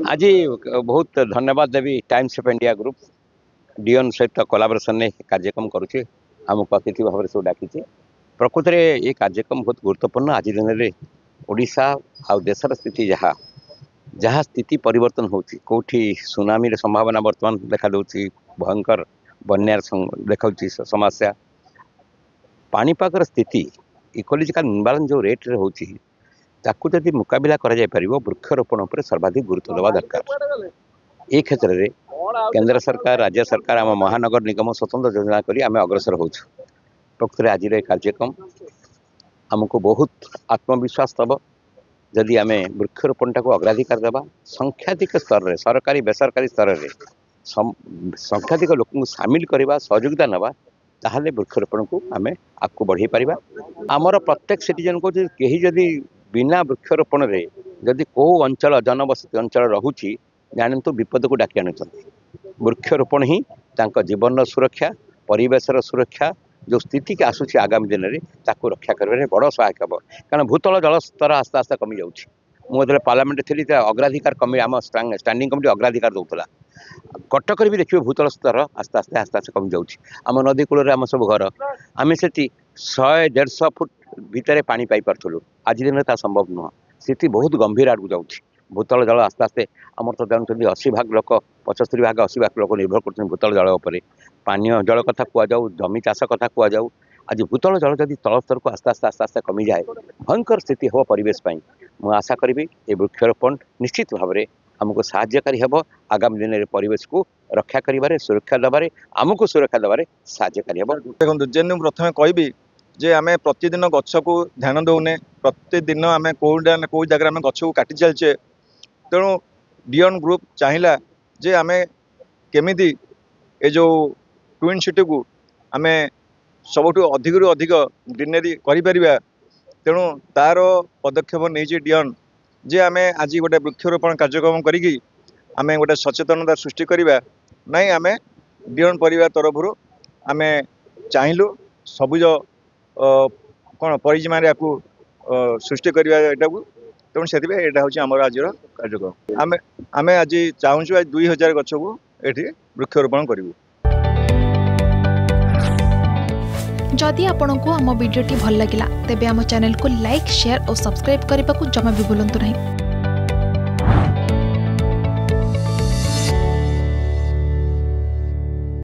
आज बहुत धन्यवाद देवी टाइम्स ऑफ इंडिया ग्रुप डियन सहित कोलाबोरेशन ने कार्यक्रम करुचे आमको अतिथि भाव सब डाकी प्रकृत में ये कार्यक्रम बहुत गुरुत्वपूर्ण आज दिन में ओडिशा आ देशर स्थिति जहाँ जहाँ स्थिति परिवर्तन होती कौटी सुनामी रे संभावना वर्तमान देखा दूसरी भयंकर बन्यार देखा समस्या पानीपाग स्थिति इकोलॉजिकल इन्वायरमेंट जो रेट रे होची ताकू जदि मुकाबला करा जाय परिबो वृक्षरोपण उपर सर्वाधिक गुरुत्व देवा दरकार। ए क्षेत्र में केंद्र सरकार राज्य सरकार आम महानगर निगम स्वतंत्र योजना करी आम अग्रसर हो प्रकृत आज कार्यक्रम आमको बहुत आत्मविश्वास दब जदि आम वृक्षरोपण टाक अग्राधिकार देवा संख्याधिक स्तर में सरकारी बेसरकारी स्तर में संख्याधिक लोक सामिल करवा सहयोगिता नवा ताहले वृक्षरोपण को आम आगू बढ़े पारिबा। आमर प्रत्येक सिटीजन को कहीं जदि बिना वृक्षरोपण रे जदि को अंचल जनबसती अंचल रहुची जानतु विपद को डाकी आनुंट वृक्षरोपण ही तांको जीवन सुरक्षा परिवेशर सुरक्षा जो स्थिति के आसूची आगामी दिन में ताकू रक्षा कर बड़ सहायक हम कारण भूतल जल स्तर आस्ते आस्ते कमी जाऊँगी मुझे पार्लियामेंट थी अग्राधिकार कमी आम स्टैंडिंग कमिटी अग्राधिकार दूसरा कटक भी देखिए भूतल स्तर आस्ते आस्ते आस्ते आस्ते कमी जाऊँगी आम नदी कूल आम सब घर आम से 100-150 फुट भितर पानी पाई पार्थलु आज दिन में संभव नुह स्थिति बहुत गंभीर आड़ को जाऊँगी भूतल जल आस्ते आस्ते आम तो जानते 80 भाग लोक 75 भाग 80 भाग लोक निर्भर कर भूतल जल उपर पानीय जल कथा कहु जमी चाष कथा कहु आज भूतल जल जदि तल स्तर को आस्ते आस्ते आस्ते आस्ते कमी जाए भयंकर स्थिति हम परिवेश मुझे आशा करी ये वृक्षरोपण निश्चित भाव में आमको साहाय्यकारी हम आगामी दिन में परिवेश को रक्षा कर सुरक्षा देवे आमको सुरक्षा देवे साहाय्यकारी हम। देखो जेन प्रथम कहबी जे आम प्रतिदिन गछ को ध्यान दौने प्रतिदिन आम कौ जगह आम गछ को काटि चलचे तेणु डियन ग्रुप चाहिला जे आम केमिति ए जो ट्विन सिटी को आम सबुठ अधिक अधिक ग्रीनरी करिपरिबा तेणु तार पदक्षेप नहीं डियन जे आम आज गोटे वृक्षरोपण कार्यक्रम करी आम गोटे सचेतनता सृष्टि करवा नाई आम डियन परिवार तरफ आम चाहलु सबुज कौन परिजीमा सृष्टि करवा यहाँ को तेणु से यहाँ आज कार्यक्रम आम आज चाहूँ 2000 गछ को ये वृक्षरोपण करूँ। जदि आपंक आम भिडी भल लगा तेब आम चैनल को लाइक शेयर और सब्सक्राइब करने को जमा भी भूलु नहीं।